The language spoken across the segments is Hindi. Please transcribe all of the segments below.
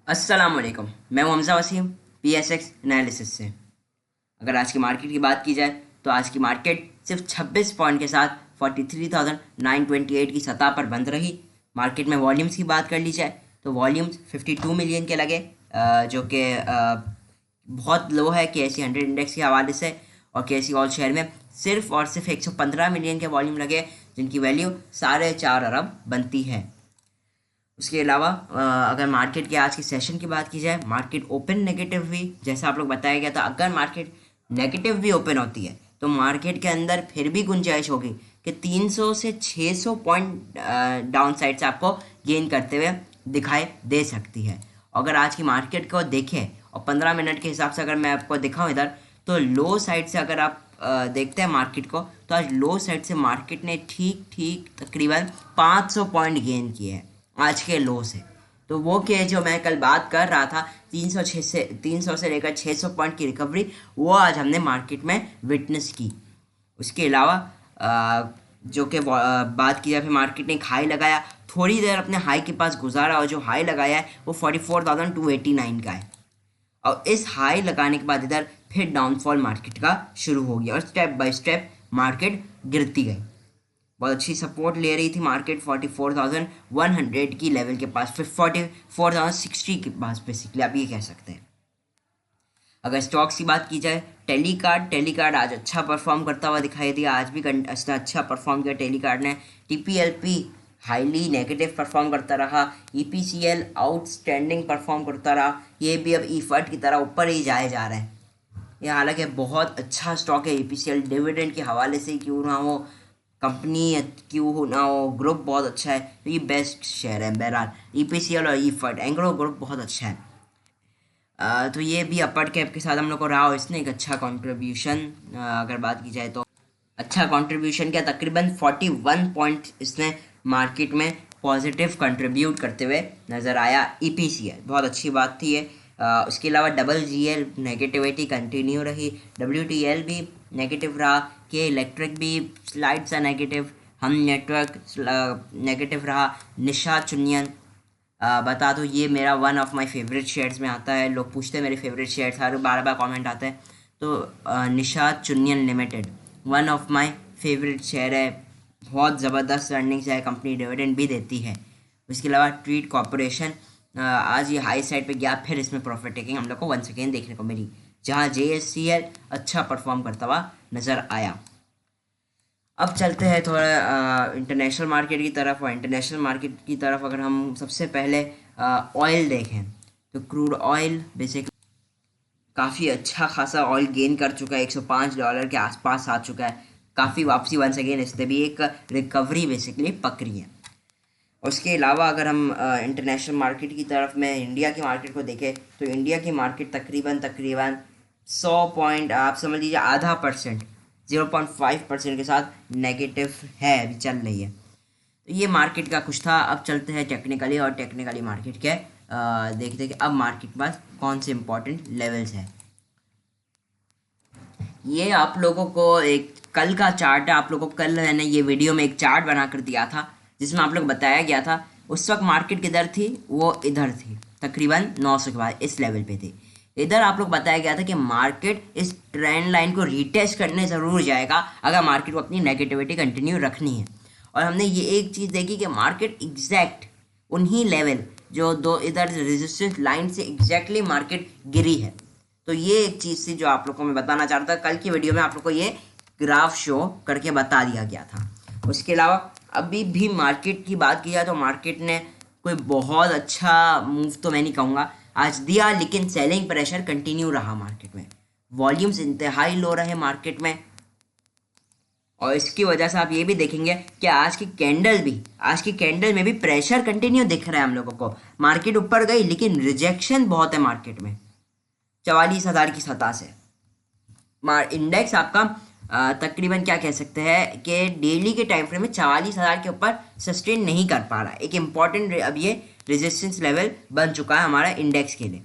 अस्सलाम वालेकुम। मैं हूं हमज़ा वसीम, PSX एनालिसिस से। अगर आज की मार्केट की बात की जाए तो आज की मार्केट सिर्फ 26 पॉइंट के साथ 43,928 की सतह पर बंद रही। मार्केट में वॉल्यूम्स की बात कर ली जाए तो वॉल्यूम्स 52 मिलियन के लगे, जो कि बहुत लो है KSE 100 इंडेक्स के हवाले से। और KSE ऑल शेयर में सिर्फ और सिर्फ 115 मिलियन के वॉल्यूम लगे, जिनकी वैल्यू 4.5 अरब बनती है। उसके अलावा अगर मार्केट के आज के सेशन की बात की जाए, मार्केट ओपन नेगेटिव हुई। जैसा आप लोग बताया गया था, अगर मार्केट नेगेटिव भी ओपन होती है तो मार्केट के अंदर फिर भी गुंजाइश होगी कि 300 से 600 पॉइंट डाउन साइड से आपको गेन करते हुए दिखाई दे सकती है। अगर आज की मार्केट को देखें और 15 मिनट के हिसाब से अगर मैं आपको दिखाऊं इधर, तो लो साइड से अगर आप देखते हैं मार्केट को, तो आज लो साइड से मार्केट ने ठीक ठीक तकरीबन 500 पॉइंट गेन किए हैं आज के लो से। तो वो के जो मैं कल बात कर रहा था, 300 से लेकर 600 पॉइंट की रिकवरी, वो आज हमने मार्केट में विटनेस की। उसके अलावा जो कि बात की जाए, फिर मार्केट ने एक हाई लगाया, थोड़ी देर अपने हाई के पास गुजारा, और जो हाई लगाया है वो 44,289 का है। और इस हाई लगाने के बाद इधर फिर डाउनफॉल मार्केट का शुरू हो गया और स्टेप बाय स्टेप मार्केट गिरती गई। बहुत अच्छी सपोर्ट ले रही थी मार्केट 44,100 की लेवल के पास, फिर 44,060 के पास, बेसिकली आप ये कह सकते हैं। अगर स्टॉक्स की बात की जाए, टेलीकार्ड आज अच्छा परफॉर्म करता हुआ दिखाई दिया। आज भी अच्छा परफॉर्म किया टेलीकार्ड ने। TPLP हाईली नेगेटिव परफॉर्म करता रहा। EPCL आउटस्टैंडिंग परफॉर्म करता रहा। ये भी अब ईफर्ट की तरह ऊपर ही जाए जा रहे हैं। ये हालांकि बहुत अच्छा स्टॉक है। EPCL डिविडेंड के हवाले से क्यों ना हो, कंपनी क्यों ना हो, ग्रुप बहुत अच्छा है, तो ये बेस्ट शेयर है। बहरहाल EPCL और ईफर्ट एंग्रो ग्रुप बहुत अच्छा है। तो ये भी अपर कैप के साथ हम लोग को रहा, और इसने एक अच्छा कंट्रीब्यूशन, अगर बात की जाए तो अच्छा कंट्रीब्यूशन किया। तकरीबन 41 पॉइंट इसने मार्केट में पॉजिटिव कंट्रीब्यूट करते हुए नज़र आया। EPCL बहुत अच्छी बात थी ये। उसके अलावा WGL नेगेटिविटी कंटिन्यू रही। WTL भी नेगेटिव रहा। के इलेक्ट्रिक भी स्लाइड सा नेगेटिव। हम नेटवर्क नेगेटिव रहा। निशा चुनियन, बता दो, ये मेरा one of my favourite shares में आता है। लोग पूछते हैं मेरे फेवरेट शेयर्स, हर बार बार कमेंट आता है। तो Nishat Chunian limited one of my favourite share है। बहुत ज़बरदस्त अर्निंग्स है, कंपनी डिविडेंड भी देती है। उसके अलावा ट्रीट कॉरपोरेशन आज ये हाई साइड पे गया, फिर इसमें प्रॉफिट टेकिंग हम लोग को वन सेकेंड देखने को मिली, जहाँ JSCL अच्छा परफॉर्म करता हुआ नज़र आया। अब चलते हैं थोड़ा इंटरनेशनल मार्केट की तरफ। और इंटरनेशनल मार्केट की तरफ अगर हम सबसे पहले ऑयल देखें, तो क्रूड ऑयल बेसिकली काफ़ी अच्छा खासा ऑयल गेन कर चुका है, $105 के आसपास आ चुका है। काफ़ी वापसी वंस अगेन, इससे भी एक रिकवरी बेसिकली पकड़ी है। उसके अलावा अगर हम इंटरनेशनल मार्केट की तरफ में इंडिया की मार्केट को देखें, तो इंडिया की मार्केट तकरीबन 100 पॉइंट, आप समझ लीजिए आधा परसेंट, 0.5% के साथ नेगेटिव है, अभी चल रही है। तो ये मार्केट का कुछ था। अब चलते हैं टेक्निकली, और टेक्निकली मार्केट के देखते हैं कि अब मार्केट के पास कौन से इंपॉर्टेंट लेवल्स हैं। ये आप लोगों को एक कल का चार्ट है। आप लोगों को कल मैंने ये वीडियो में एक चार्ट बना कर दिया था, जिसमें आप लोग बताया गया था उस वक्त मार्केट किधर थी, वो इधर थी, तकरीबन 900 के बाद इस लेवल पे थी। इधर आप लोग बताया गया था कि मार्केट इस ट्रेंड लाइन को रीटेस्ट करने ज़रूर जाएगा अगर मार्केट को अपनी नेगेटिविटी कंटिन्यू रखनी है। और हमने ये एक चीज़ देखी कि मार्केट एग्जैक्ट उन्हीं लेवल, जो दो इधर रेजिस्टेंस लाइन से एग्जैक्टली मार्केट गिरी है। तो ये एक चीज़ थी जो आप लोग को मैं बताना चाहता था। कल की वीडियो में आप लोग को ये ग्राफ शो करके बता दिया गया था। उसके अलावा अभी भी मार्केट की बात की जाए तो मार्केट ने कोई बहुत अच्छा मूव तो मैं नहीं कहूँगा आज दिया, लेकिन सेलिंग प्रेशर कंटिन्यू रहा मार्केट में। वॉल्यूम्स इंतहाई लो रहे मार्केट में, और इसकी वजह से आप ये भी देखेंगे कि आज की कैंडल में भी प्रेशर कंटिन्यू दिख रहा है हम लोगों को। मार्केट ऊपर गई, लेकिन रिजेक्शन बहुत है मार्केट में 44,000 की सतह से। इंडेक्स आपका तकरीबन क्या कह सकते हैं कि डेली के टाइम फ्रेम में 44,000 के ऊपर सस्टेन नहीं कर पा रहा है। एक इम्पॉर्टेंट अब ये रेजिस्टेंस लेवल बन चुका है हमारा इंडेक्स के लिए।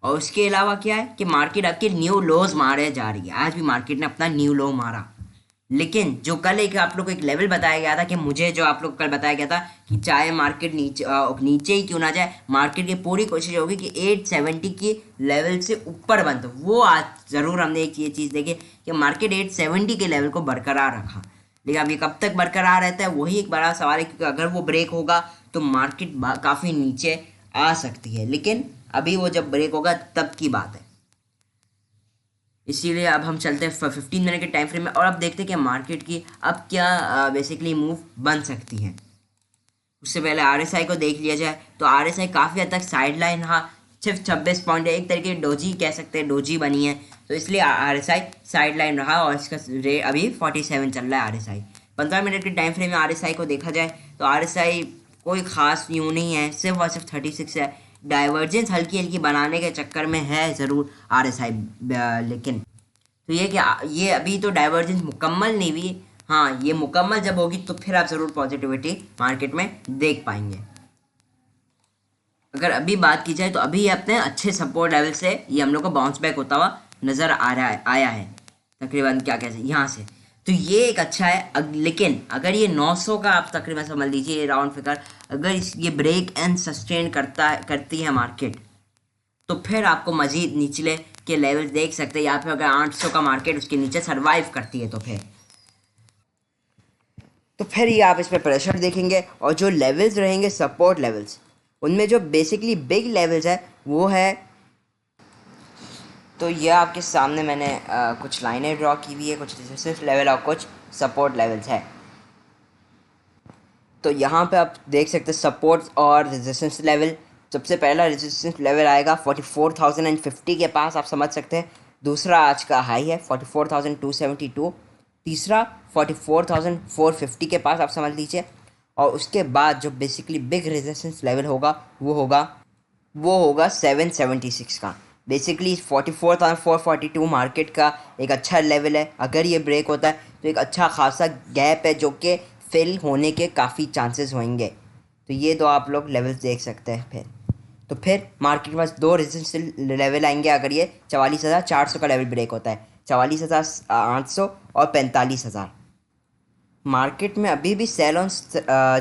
और उसके अलावा क्या है कि मार्केट आपके न्यू लोज मारे जा रही है। आज भी मार्केट ने अपना न्यू लो मारा। लेकिन जो कल एक आप लोग को एक लेवल बताया गया था, कि मुझे जो आप लोग को कल बताया गया था कि चाहे मार्केट नीचे ही क्यों ना जाए, मार्केट की पूरी कोशिश होगी कि 870 की लेवल से ऊपर बंद हो। वो आज ज़रूर हमने एक ये चीज़ देखी कि मार्केट 870 के लेवल को बरकरार रखा। लेकिन अब ये कब तक बरकरार रहता है, वही एक बड़ा सवाल है, क्योंकि अगर वो ब्रेक होगा तो मार्केट काफ़ी नीचे आ सकती है। लेकिन अभी वो जब ब्रेक होगा तब की बात है। इसीलिए अब हम चलते हैं 15 मिनट के टाइम फ्रेम में, और अब देखते हैं कि मार्केट की अब क्या बेसिकली मूव बन सकती है। उससे पहले आरएसआई को देख लिया जाए तो आरएसआई काफ़ी हद तक साइड लाइन रहा। सिर्फ 26 पॉइंट है, एक तरीके डोजी कह सकते हैं, डोजी बनी है, तो इसलिए आरएसआई साइड लाइन रहा और इसका रेट अभी 47 चल रहा है आरएसआई। 15 मिनट के टाइम फ्रेम में आरएसआई को देखा जाए तो आरएसआई कोई खास यूँ नहीं है, सिर्फ और सिर्फ 36 है। डाइवर्जेंस हल्की हल्की बनाने के चक्कर में है ज़रूर आरएसआई, लेकिन तो ये क्या, ये अभी तो डाइवर्जेंस मुकम्मल नहीं हुई। हाँ, ये मुकम्मल जब होगी तो फिर आप ज़रूर पॉजिटिविटी मार्केट में देख पाएंगे। अगर अभी बात की जाए तो अभी ये अपने अच्छे सपोर्ट लेवल से ये हम लोग को बाउंस बैक होता हुआ नज़र आ रहा है, आया है तकरीबन, क्या कैसे यहाँ से, तो ये एक अच्छा है। लेकिन अगर ये 900 का आप तकरीबन समझ लीजिए राउंड फिगर, अगर ये ब्रेक एंड सस्टेन करती है मार्केट, तो फिर आपको मजीद निचले के लेवल देख सकते हैं, या फिर अगर 800 का मार्केट उसके नीचे सरवाइव करती है तो फिर ये आप इस पर प्रेशर देखेंगे। और जो लेवल्स रहेंगे सपोर्ट लेवल्स, उनमें जो बेसिकली बिग लेवल्स है वो है, तो यह आपके सामने मैंने कुछ लाइनें ड्रॉ की हुई है, कुछ रेजिस्टेंस लेवल और कुछ सपोर्ट लेवल्स है। तो यहाँ पे आप देख सकते हैं सपोर्ट और रेजिस्टेंस लेवल। सबसे पहला रेजिस्टेंस लेवल आएगा 44,050 के पास, आप समझ सकते हैं। दूसरा आज का हाई है 44,272। तीसरा 44,450 के पास, आप समझ लीजिए। और उसके बाद जो बेसिकली बिग रेजिस्टेंस लेवल होगा वो होगा 776 का। बेसिकली 44,442 मार्केट का एक अच्छा लेवल है। अगर ये ब्रेक होता है तो एक अच्छा खासा गैप है जो कि फिल होने के काफ़ी चांसेस होंगे। तो ये दो आप लोग लेवल्स देख सकते हैं। फिर मार्केट के पास दो रेजिस्टेंस लेवल आएंगे अगर ये 44,400 का लेवल ब्रेक होता है, 44,800 और 45,000। मार्केट में अभी भी सेल ऑन,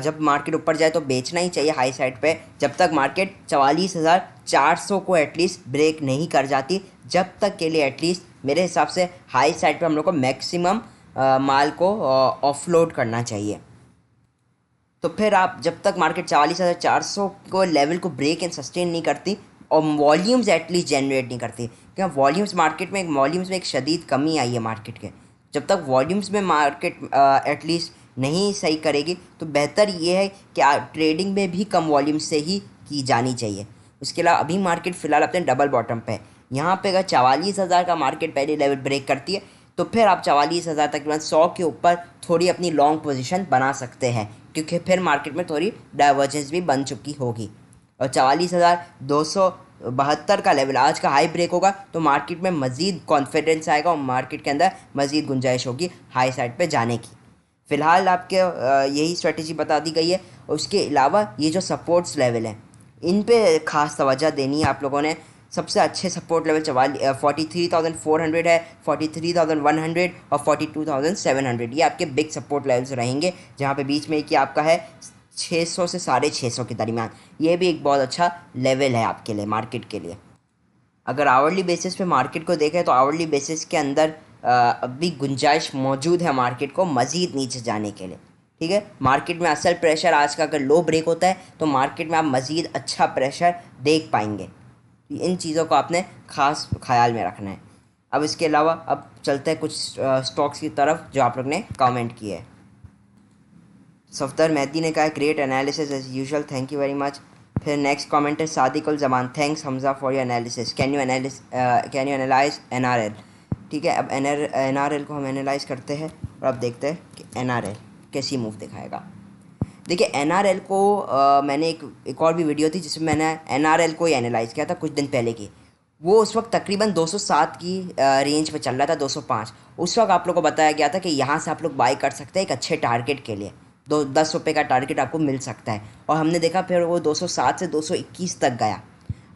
जब मार्केट ऊपर जाए तो बेचना ही चाहिए हाई साइड पे, जब तक मार्केट 44,400 को एटलीस्ट ब्रेक नहीं कर जाती। जब तक के लिए एटलीस्ट मेरे हिसाब से हाई साइड पे हम लोग को मैक्सिमम माल को ऑफलोड करना चाहिए। तो फिर आप जब तक मार्केट 44,400 को लेवल को ब्रेक एंड सस्टेन नहीं करती और वॉल्यूम्स एटलीस्ट जनरेट नहीं करती, क्योंकि वॉल्यूम्स मार्केट में वॉल्यूम्स में एक शदीद कमी आई है मार्केट के। जब तक वॉल्यूम्स में मार्केट एटलीस्ट नहीं सही करेगी तो बेहतर ये है कि ट्रेडिंग में भी कम वॉल्यूम से ही की जानी चाहिए। उसके अलावा अभी मार्केट फ़िलहाल अपने डबल बॉटम पे है। यहाँ पे अगर 44,000 का मार्केट पहले लेवल ब्रेक करती है तो फिर आप 44,000 तकरीबन 100 के ऊपर थोड़ी अपनी लॉन्ग पोजीशन बना सकते हैं, क्योंकि फिर मार्केट में थोड़ी डाइवर्जेंस भी बन चुकी होगी। और 44,272 का लेवल आज का हाई ब्रेक होगा तो मार्केट में मज़ीद कॉन्फिडेंस आएगा और मार्केट के अंदर मज़ीद गुंजाइश होगी हाई साइड पे जाने की। फ़िलहाल आपके यही स्ट्रेटजी बता दी गई है। उसके अलावा ये जो सपोर्ट्स लेवल हैं इन पे ख़ास तवज्जो देनी है आप लोगों ने। सबसे अच्छे सपोर्ट लेवल 43,400 है, 43,100 और 42,700, ये आपके बिग सपोर्ट लेवल्स रहेंगे, जहाँ पे बीच में कि आपका है 600 से 650 के दरमियान। ये भी एक बहुत अच्छा लेवल है आपके लिए, मार्केट के लिए। अगर आवरली बेसिस पे मार्केट को देखें तो आवरली बेसिस के अंदर अभी गुंजाइश मौजूद है मार्केट को मज़ीद नीचे जाने के लिए। ठीक है, मार्केट में असल प्रेशर आज का अगर लो ब्रेक होता है तो मार्केट में आप मज़ीद अच्छा प्रेशर देख पाएंगे। इन चीज़ों को आपने ख़ास ख्याल में रखना है। अब इसके अलावा अब चलते हैं कुछ स्टॉक्स की तरफ जो आप लोग ने कमेंट किए है। सफदर मेहदी ने कहा great analysis as usual, thank you very much. फिर नेक्स्ट कमेंट है Sadiq ul Zaman, thanks Hamza for your analysis, can you analyze NRL। ठीक है, अब NRL को हम एनालाइज करते हैं और अब देखते हैं कि NRL कैसी मूव दिखाएगा। देखिए NRL को मैंने एक और भी वीडियो थी जिसमें मैंने NRL को ही एनालाइज किया था कुछ दिन पहले की। वो उस वक्त तकरीबन 207 की रेंज पे चल रहा था, 205। उस वक्त आप लोग को बताया गया था कि यहाँ से आप लोग बाई कर सकते हैं एक अच्छे टारगेट के लिए, 10 रुपये का टारगेट आपको मिल सकता है। और हमने देखा फिर वो 207 से 221 तक गया।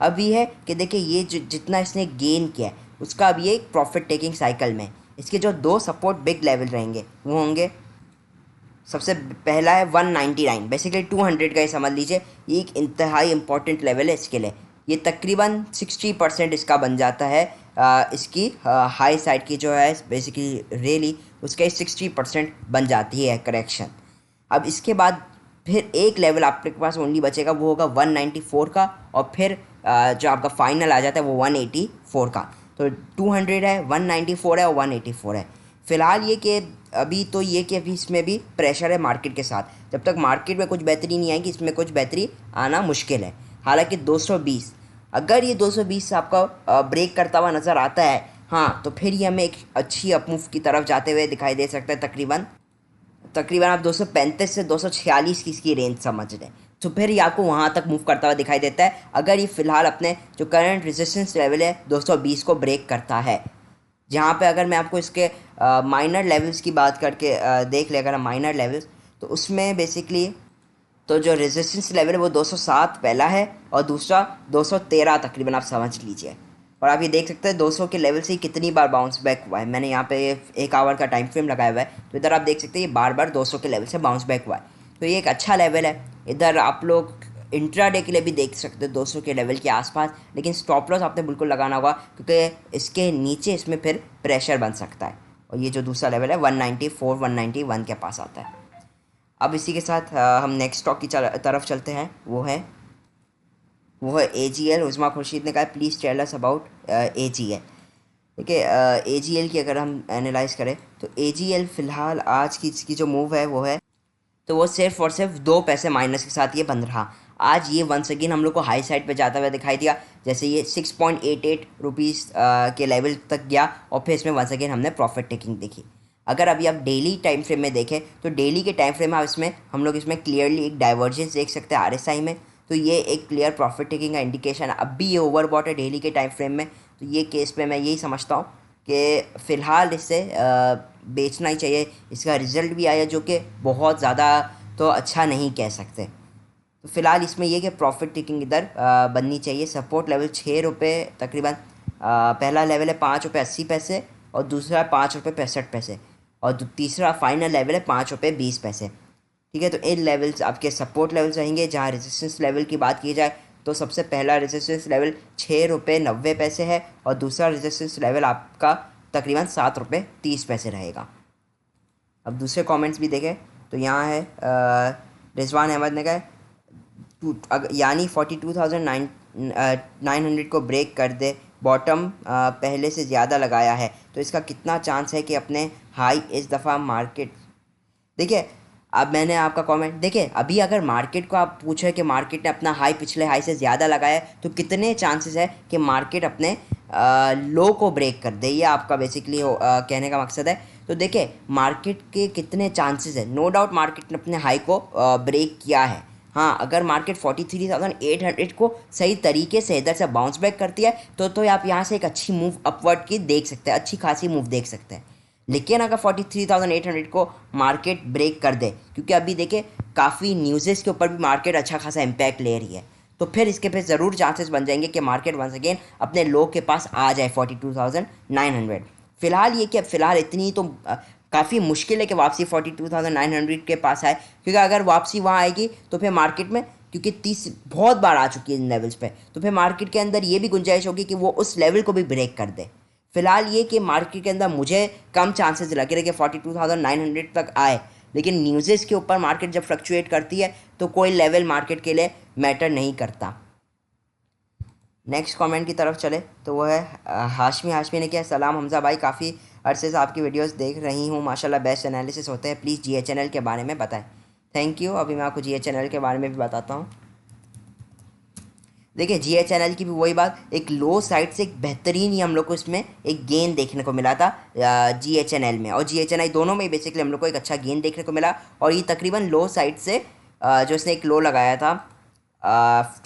अब ये है कि देखिए ये जितना इसने गेन किया है उसका अब ये एक प्रॉफिट टेकिंग साइकिल में, इसके जो दो सपोर्ट बिग लेवल रहेंगे वो होंगे, सबसे पहला है 199, बेसिकली 200 का ही समझ लीजिए। ये एक इंतहाई इंपॉर्टेंट लेवल है इसके लिए। ये तकरीबन 60% इसका बन जाता है। इसकी हाई साइड की जो है बेसिकली रेली उसका 60% बन जाती है करेक्शन। अब इसके बाद फिर एक लेवल आपके पास ओनली बचेगा, वो होगा 194 का, और फिर जो आपका फाइनल आ जाता है वो 184 का। तो 200 है, 194 है और 184 है। फ़िलहाल ये कि अभी इसमें भी प्रेशर है मार्केट के साथ। जब तक मार्केट में कुछ बेहतरी नहीं आएगी इसमें कुछ बेहतरी आना मुश्किल है। हालांकि 220, अगर ये 220 आपका ब्रेक करता हुआ नज़र आता है, हाँ, तो फिर ये हमें एक अच्छी अपमूव की तरफ जाते हुए दिखाई दे सकता है। तकरीबन तकरीबन आप 235 से 246 की इसकी रेंज समझ लें, तो फिर ये आपको वहाँ तक मूव करता हुआ दिखाई देता है, अगर ये फ़िलहाल अपने जो करंट रेजिस्टेंस लेवल है 220 को ब्रेक करता है। जहाँ पे अगर मैं आपको इसके माइनर लेवल्स की बात करके देख ले, अगर हम माइनर लेवल्स, तो उसमें बेसिकली तो जो रेजिस्टेंस लेवल है वो 207 पहला है और दूसरा 213 तकरीबन, आप समझ लीजिए। और आप ये देख सकते हैं 200 के लेवल से ही कितनी बार बाउंस बैक हुआ है। मैंने यहाँ पे 1 आवर का टाइम फ्रेम लगाया हुआ है, तो इधर आप देख सकते हैं ये बार बार 200 के लेवल से बाउंस बैक हुआ है। तो ये एक अच्छा लेवल है। इधर आप लोग इंट्राडे के लिए भी देख सकते हैं 200 के लेवल के आसपास, लेकिन स्टॉप लॉस आपने बिल्कुल लगाना होगा क्योंकि इसके नीचे इसमें फिर प्रेशर बन सकता है। और ये जो दूसरा लेवल है 194 191 के पास आता है। अब इसी के साथ हम नेक्स्ट स्टॉक की तरफ चलते हैं। वो है AGL। उस्मा खुर्शीद ने कहा please tell us about AGL। देखिए AGL की अगर हम एनालाइज करें तो AGL फ़िलहाल आज की इसकी जो मूव है वो है, तो वो सिर्फ और सिर्फ 2 पैसे माइनस के साथ ये बंद रहा। आज ये वंस अगेन हम लोग को हाई साइड पे जाता हुआ दिखाई दिया, जैसे ये 6.88 रुपीज़ के लेवल तक गया और फिर इसमें वंस अगेन हमने प्रॉफिट टेकिंग देखी। अगर अभी आप डेली टाइम फ्रेम में देखें तो डेली के टाइम फ्रेम में हम लोग इसमें क्लियरली एक डाइवर्जेंस देख सकते हैं RSI में, तो ये एक क्लियर प्रॉफिट टेकिंग का इंडिकेशन है। अब भी ये ओवरबॉट है डेली के टाइम फ्रेम में, तो ये केस पे मैं यही समझता हूँ कि फ़िलहाल इससे बेचना ही चाहिए। इसका रिज़ल्ट भी आया जो कि बहुत ज़्यादा तो अच्छा नहीं कह सकते। तो फ़िलहाल इसमें यह कि प्रॉफिट टेकिंग इधर बननी चाहिए। सपोर्ट लेवल 6 रुपये तकरीबन, पहला लेवल है 5 रुपये 80 पैसे और दूसरा है 5 रुपये 65 पैसे और तीसरा फाइनल लेवल है 5 रुपये 20 पैसे। ठीक है, तो इन लेवल्स आपके सपोर्ट लेवल्स रहेंगे। जहाँ रेजिस्टेंस लेवल की बात की जाए तो सबसे पहला रेजिस्टेंस लेवल 6 रुपये 90 पैसे है और दूसरा रेजिस्टेंस लेवल आपका तकरीबन 7 रुपये 30 पैसे रहेगा। अब दूसरे कमेंट्स भी देखें तो यहाँ है रिजवान अहमद ने कहा यानी 42,900 को ब्रेक कर दे, बॉटम पहले से ज़्यादा लगाया है, तो इसका कितना चांस है कि अपने हाई इस दफ़ा मार्केट। देखिए अब मैंने आपका कमेंट देखिए, अभी अगर मार्केट को आप पूछे कि मार्केट ने अपना हाई पिछले हाई से ज़्यादा लगाया है तो कितने चांसेस है कि मार्केट अपने लो को ब्रेक कर दे, ये आपका बेसिकली कहने का मकसद है। तो देखिए मार्केट के कितने चांसेस है, नो डाउट मार्केट ने अपने हाई को ब्रेक किया है। हाँ, अगर मार्केट 43,800 को सही तरीके से इधर से बाउंस बैक करती है तो आप यहाँ से एक अच्छी मूव अपवर्ड की देख सकते हैं, अच्छी खासी मूव देख सकते हैं। लेकिन अगर 43,800 को मार्केट ब्रेक कर दे, क्योंकि अभी देखिए काफ़ी न्यूज़ेस के ऊपर भी मार्केट अच्छा खासा इम्पैक्ट ले रही है, तो फिर इसके पे ज़रूर चांसेस बन जाएंगे कि मार्केट वंस अगेन अपने लो के पास आ जाए 42,900। फ़िलहाल ये कि फ़िलहाल इतनी तो काफ़ी मुश्किल है कि वापसी 42,900 के पास आए, क्योंकि अगर वापसी वहाँ आएगी तो फिर मार्केट में, क्योंकि 30 बहुत बार आ चुकी है इन लेवल्स पे, तो फिर मार्केट के अंदर ये भी गुंजाइश होगी कि वो उस लेवल को भी ब्रेक कर दे। फ़िलहाल ये कि मार्केट के अंदर मुझे कम चांसेस लग रहे हैं कि 42,900 तक आए, लेकिन न्यूज़ेस के ऊपर मार्केट जब फ्लक्चुएट करती है तो कोई लेवल मार्केट के लिए मैटर नहीं करता। नेक्स्ट कमेंट की तरफ चले तो वो है हाशमी ने किया सलाम हमज़ा भाई, काफ़ी अरसे से आपकी वीडियोस देख रही हूँ, माशाल्लाह बेस्ट एनालिसिस होते हैं, प्लीज़ GHNL के बारे में बताएं। Thank you. अभी मैं आपको GHNL के बारे में भी बताता हूँ। देखिए GHNL की भी वही बात, एक लो साइड से एक बेहतरीन ही हम लोग को इसमें एक गेन देखने को मिला था GHNL में और GHNI दोनों में बेसिकली हम लोग को एक अच्छा गेन देखने को मिला। और ये तकरीबन लो साइड से जो इसने एक लो लगाया था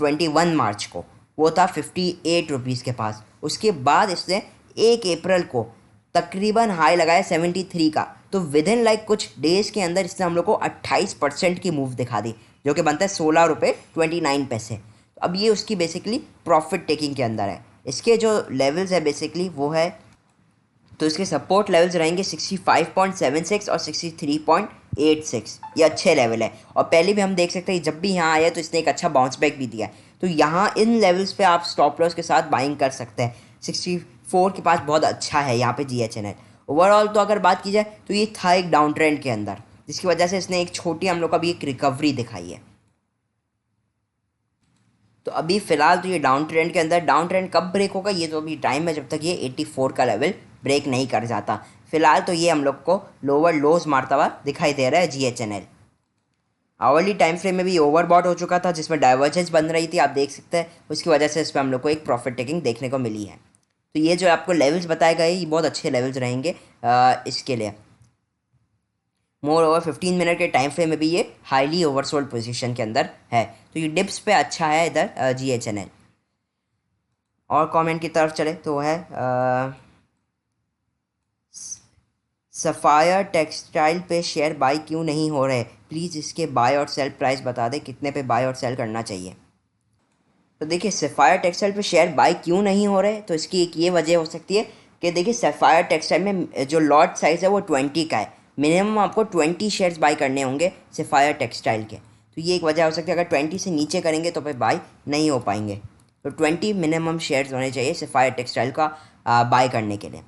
21 मार्च को, वो था 58 रुपीज़ के पास। उसके बाद इसने 1 अप्रैल को तकरीबन हाई लगाया 73 का, तो विद इन लाइक कुछ डेज़ के अंदर इसने हम लोग को 28% की मूव दिखा दी, जो कि बनता है 16 रुपये 29 पैसे। अब ये उसकी बेसिकली प्रॉफिट टेकिंग के अंदर है। इसके जो लेवल्स है बेसिकली वो है तो इसके सपोर्ट लेवल्स रहेंगे 65.76 और 63.86। ये अच्छे लेवल है और पहले भी हम देख सकते हैं जब भी यहाँ आया तो इसने एक अच्छा बाउंस बैक भी दिया है। तो यहाँ इन लेवल्स पे आप स्टॉप लॉस के साथ बाइंग कर सकते हैं। 64 के पास बहुत अच्छा है यहाँ पे GHNL। ओवरऑल तो अगर बात की जाए तो ये था एक डाउन ट्रेंड के अंदर, जिसकी वजह से इसने एक छोटी हम लोग का भी एक रिकवरी दिखाई है। तो अभी फ़िलहाल तो ये डाउन ट्रेंड के अंदर, डाउन ट्रेंड कब ब्रेक होगा ये तो अभी टाइम है जब तक ये 84 का लेवल ब्रेक नहीं कर जाता। फिलहाल तो ये हम लोग को लोअर लोज मारता हुआ दिखाई दे रहा है GHNL। आवरली टाइम फ्रेम में भी ओवरबॉट हो चुका था जिसमें डाइवर्जेंस बन रही थी, आप देख सकते हैं। उसकी वजह से इस पर हम लोग को एक प्रॉफिट टेकिंग देखने को मिली है। तो ये जो आपको लेवल्स बताए गए ये बहुत अच्छे लेवल्स रहेंगे इसके लिए। मोर ओवर 15 मिनट के टाइम फ्रेम में भी ये हाईली ओवरसोल्ड पोजीशन के अंदर है। तो ये डिप्स पे अच्छा है इधर GHNL। और कमेंट की तरफ चले तो है सफ़ायर टेक्सटाइल पे शेयर बाय क्यों नहीं हो रहे, प्लीज़ इसके बाय और सेल प्राइस बता दें, कितने पे बाय और सेल करना चाहिए। तो देखिए सफ़ायर टेक्सटाइल पे शेयर बाय क्यों नहीं हो रहे, तो इसकी एक ये वजह हो सकती है कि देखिए सफ़ायर टेक्सटाइल में जो लॉट साइज़ है वो 20 का है। मिनिमम आपको 20 शेयर्स बाय करने होंगे सफ़ायर टेक्सटाइल के। तो ये एक वजह हो सकती है, अगर 20 से नीचे करेंगे तो फिर बाय नहीं हो पाएंगे। तो 20 मिनिमम शेयर्स होने चाहिए सफ़ायर टेक्सटाइल का बाय करने के लिए।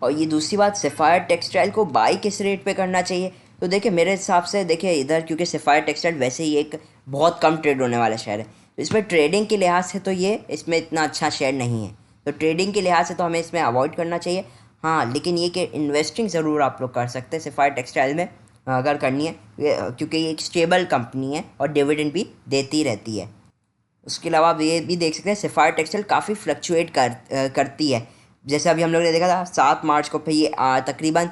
और ये दूसरी बात, सफ़ायर टेक्सटाइल को बाय किस रेट पे करना चाहिए, तो देखिए मेरे हिसाब से देखिए इधर क्योंकि सफ़ायर टेक्सटाइल वैसे ही एक बहुत कम ट्रेड होने वाला शेयर है, तो इसमें ट्रेडिंग के लिहाज से तो ये इसमें इतना अच्छा शेयर नहीं है। तो ट्रेडिंग के लिहाज से तो हमें इसमें अवॉइड करना चाहिए। हाँ लेकिन ये कि इन्वेस्टिंग ज़रूर आप लोग कर सकते हैं सफ़ायर टेक्सटाइल में अगर करनी है, क्योंकि ये एक स्टेबल कंपनी है और डिविडेंड भी देती रहती है। उसके अलावा आप ये भी देख सकते हैं सफ़ायर टेक्सटाइल काफ़ी फ्लक्चुएट करती है। जैसे अभी हम लोग ने देखा था 7 मार्च को फिर ये तकरीबन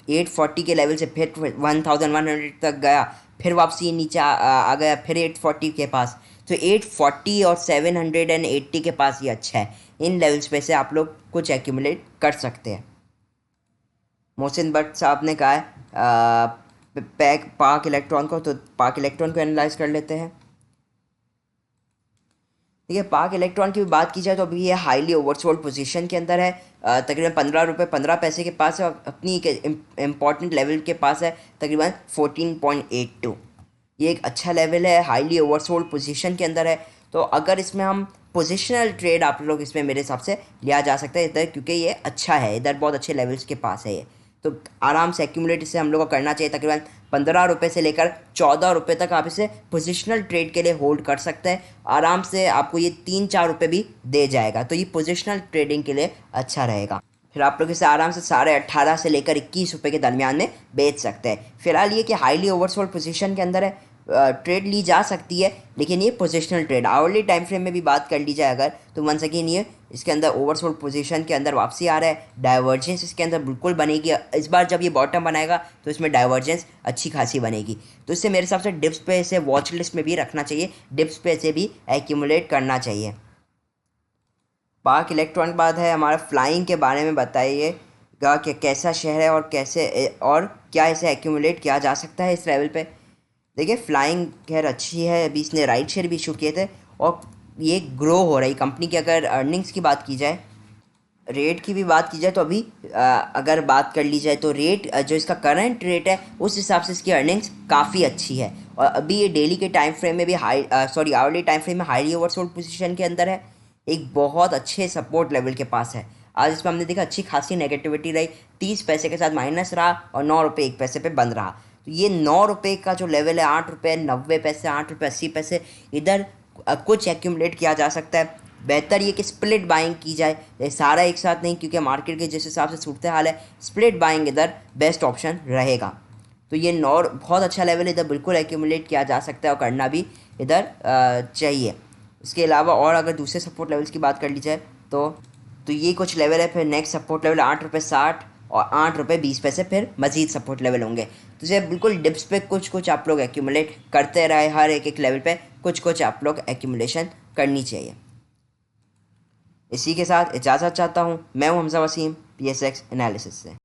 840 के लेवल से फिर 1100 तक गया, फिर वापसी नीचे आ गया, फिर 840 के पास। तो 840 और 780 के पास ये अच्छा है। इन लेवल्स पे से आप लोग कुछ एक्यूमुलेट कर सकते हैं। मोहसिन भट्ट साहब ने कहा है पाक इलेक्ट्रॉन को, तो पाक इलेक्ट्रॉन को एनालाइज कर लेते हैं। देखिए पाक इलेक्ट्रॉन की भी बात की जाए तो अभी ये हाईली ओवरसोल्ड पोजीशन के अंदर है। तकरीबन 15 रुपये 15 पैसे के पास है और अपनी एक इम्पॉर्टेंट लेवल के पास है तकरीबन 14.82। ये एक अच्छा लेवल है, हाईली ओवरसोल्ड पोजीशन के अंदर है। तो अगर इसमें हम पोजिशनल ट्रेड आप लोग इसमें मेरे हिसाब से लिया जा सकता है इधर, क्योंकि ये अच्छा है, इधर बहुत अच्छे लेवल्स के पास है ये। तो आराम से एक्यूमुलेट इसे हम लोग को करना चाहिए। तकरीबन 15 रुपये से लेकर 14 रुपये तक आप इसे पोजिशनल ट्रेड के लिए होल्ड कर सकते हैं। आराम से आपको ये 3-4 रुपये भी दे जाएगा, तो ये पोजिशनल ट्रेडिंग के लिए अच्छा रहेगा। फिर आप लोग इसे आराम से 18.5 से लेकर 21 रुपये के दरमियान में बेच सकते हैं। फिलहाल ये कि हाईली ओवरसोल्ड पोजीशन के अंदर है, ट्रेड ली जा सकती है, लेकिन ये positional trade. Hourly time frame में भी बात कर ली जाए अगर, तो वंस अगेन ये इसके अंदर ओवरसोल्ड पोजीशन के अंदर वापसी आ रहा है। डाइवर्जेंस इसके अंदर बिल्कुल बनेगी। इस बार जब ये बॉटम बनाएगा तो इसमें डाइवर्जेंस अच्छी खासी बनेगी। तो इससे मेरे हिसाब से डिप्स पे इसे वॉच लिस्ट में भी रखना चाहिए, डिप्स पे इसे भी एक्यूमुलेट करना चाहिए। पाक इलेक्ट्रॉनिक बाद है हमारा फ्लाइंग के बारे में बताइएगा कि कैसा शेयर है और कैसे और क्या इसे एक्यूमुलेट किया जा सकता है इस लेवल पे। देखिए फ्लाइंग खैर अच्छी है, अभी इसने राइट शेयर भी इशू किए थे और ये ग्रो हो रही कंपनी की। अगर अर्निंग्स की बात की जाए, रेट की भी बात की जाए, तो अभी अगर बात कर ली जाए तो रेट जो इसका करंट रेट है उस हिसाब से इसकी अर्निंग्स काफ़ी अच्छी है। और अभी ये डेली के टाइम फ्रेम में भी आवरली टाइम फ्रेम में हाईली ओवरसोल्ड पोजीशन के अंदर है, एक बहुत अच्छे सपोर्ट लेवल के पास है। आज इसमें हमने देखा अच्छी खासी नेगेटिविटी रही, 30 पैसे के साथ माइनस रहा और 9 रुपये 1 पैसे पे बंद रहा। तो ये 9 रुपये का जो लेवल है, 8 रुपये 90 पैसे, 8 रुपये 80 पैसे, इधर कुछ एक्यूमुलेट किया जा सकता है। बेहतर ये कि स्प्लिट बाइंग की जाए, सारा एक साथ नहीं, क्योंकि मार्केट के जिस हिसाब से सूरत हाल है स्प्लिट बाइंग इधर बेस्ट ऑप्शन रहेगा। तो ये 9 बहुत अच्छा लेवल इधर बिल्कुल एक्यूमुलेट किया जा सकता है और करना भी इधर चाहिए। इसके अलावा और अगर दूसरे सपोर्ट लेवल्स की बात कर ली जाए तो ये कुछ लेवल है। फिर नेक्स्ट सपोर्ट लेवल 8 रुपये 60 और 8 रुपये 20 पैसे फिर मजीद सपोर्ट लेवल होंगे। तो इसे बिल्कुल डिप्स पे कुछ कुछ आप लोग एक्यूमुलेट करते रहे, हर एक लेवल पे कुछ कुछ आप लोग एक्यूमुलेशन करनी चाहिए। इसी के साथ इजाज़त चाहता हूँ। मैं हूँ हमजा वसीम PSX एनालिसिस से।